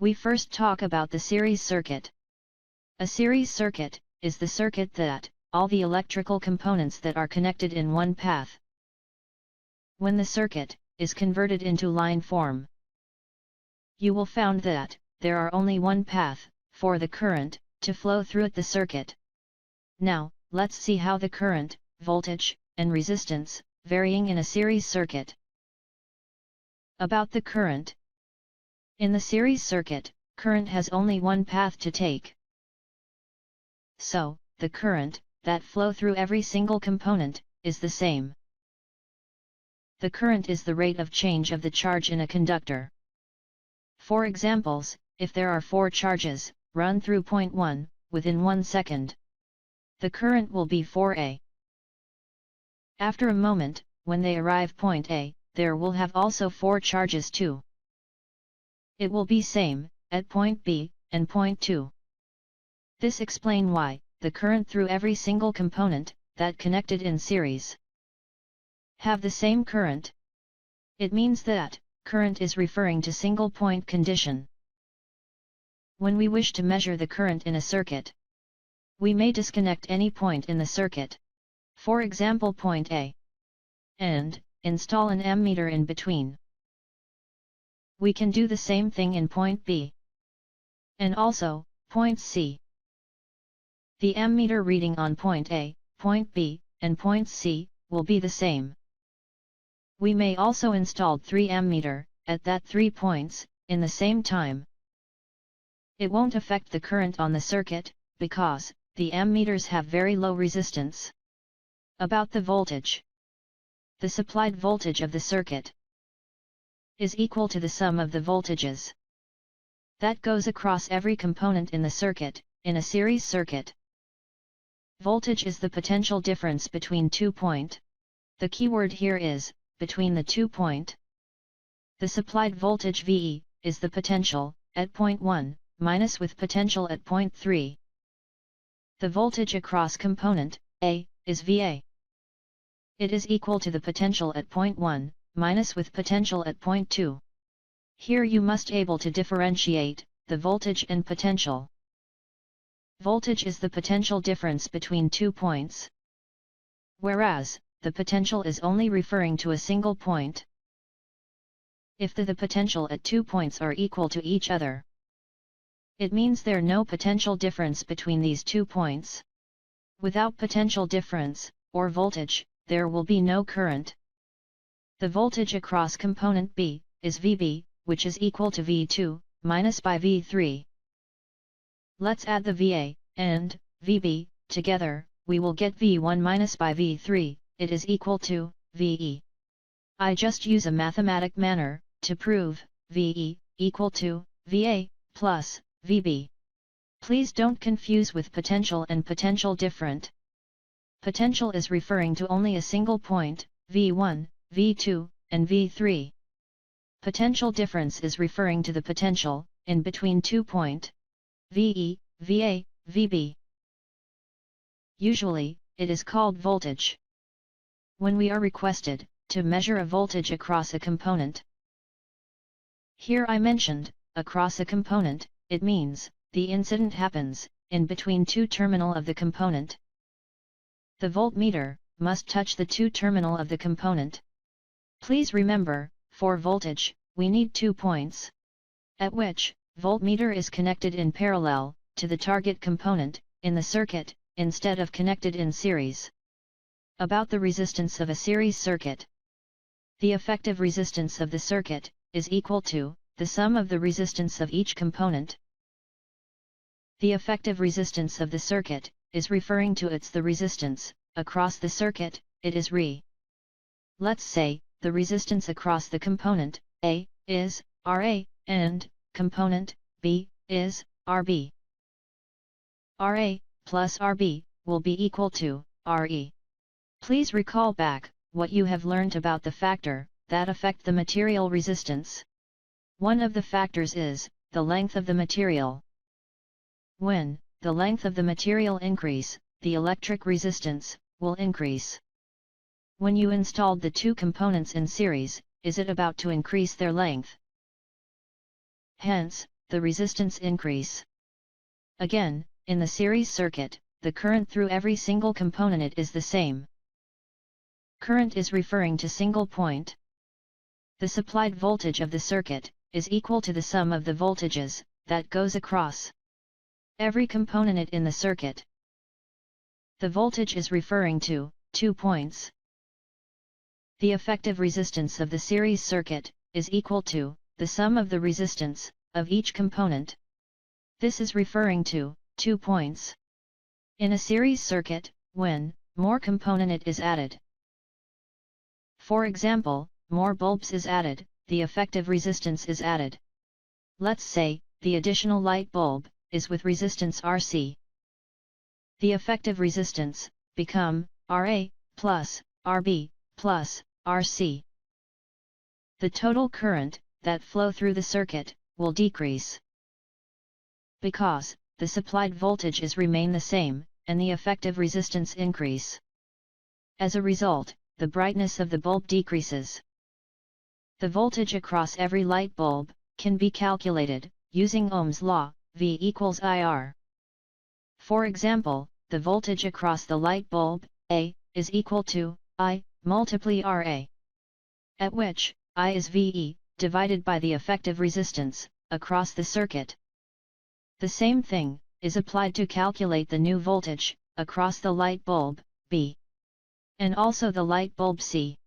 We first talk about the series circuit. A series circuit is the circuit that all the electrical components that are connected in one path. When the circuit is converted into line form, you will find that there are only one path for the current to flow through the circuit. Now, let's see how the current, voltage, and resistance varying in a series circuit. About the current. In the series circuit, current has only one path to take. So, the current that flow through every single component is the same. The current is the rate of change of the charge in a conductor. For examples, if there are 4 charges run through point 1 within 1 second, the current will be 4A. After a moment, when they arrive point A, there will have also 4 charges too. It will be same at point B and point 2. This explains why the current through every single component that connected in series have the same current. It means that current is referring to single point condition. When we wish to measure the current in a circuit, we may disconnect any point in the circuit, for example point A, and install an ammeter in between. We can do the same thing in point B and also point C. The ammeter reading on point A, point B, and point C will be the same. We may also install 3 ammeter at that 3 points in the same time. It won't affect the current on the circuit because the ammeters have very low resistance. About the voltage. The supplied voltage of the circuit is equal to the sum of the voltages that goes across every component in the circuit, in a series circuit. Voltage is the potential difference between 2 points. The keyword here is between the 2 points. The supplied voltage VE is the potential at point 1 minus with potential at point 3. The voltage across component A is VA. It is equal to the potential at point 1 minus with potential at point 2. Here you must able to differentiate the voltage and potential. Voltage is the potential difference between 2 points, whereas the potential is only referring to a single point. If the potential at 2 points are equal to each other, it means there no potential difference between these 2 points. Without potential difference, or voltage, there will be no current. The voltage across component B is VB, which is equal to V2 minus by V3. Let's add the VA and VB together, we will get V1 minus by V3, it is equal to VE. I just use a mathematic manner to prove VE equal to VA plus VB. Please don't confuse with potential and potential different. Potential is referring to only a single point, V1, V2, and V3. Potential difference is referring to the potential in between 2 points, VE, VA, VB. Usually, it is called voltage. When we are requested to measure a voltage across a component. Here I mentioned, across a component, it means the incident happens in between 2 terminal of the component. The voltmeter must touch the 2 terminal of the component. Please remember, for voltage, we need 2 points at which voltmeter is connected in parallel to the target component in the circuit, instead of connected in series. About the resistance of a series circuit. The effective resistance of the circuit is equal to the sum of the resistance of each component. The effective resistance of the circuit is referring to the resistance across the circuit, it is Re. Let's say the resistance across the component A is Ra and component B is Rb. Ra plus Rb will be equal to Re. Please recall back what you have learned about the factor that affect the material resistance. One of the factors is the length of the material. When the length of the material increase, the electric resistance will increase. When you installed the 2 components in series, is it about to increase their length? Hence, the resistance increase. Again, in the series circuit, the current through every single component is the same. Current is referring to single point. The supplied voltage of the circuit is equal to the sum of the voltages that goes across every component in the circuit. The voltage is referring to 2 points. The effective resistance of the series circuit is equal to the sum of the resistance of each component. This is referring to 2 points. In a series circuit, when more component is added, for example, more bulbs is added, the effective resistance is added. Let's say, the additional light bulb is with resistance RC. The effective resistance become RA plus RB plus RC. The total current that flow through the circuit will decrease, because the supplied voltage is remain the same, and the effective resistance increase. As a result, the brightness of the bulb decreases. The voltage across every light bulb can be calculated using Ohm's law, V equals IR. For example, the voltage across the light bulb, A, is equal to I multiply RA, at which I is VE, divided by the effective resistance across the circuit. The same thing is applied to calculate the new voltage across the light bulb, B, and also the light bulb C.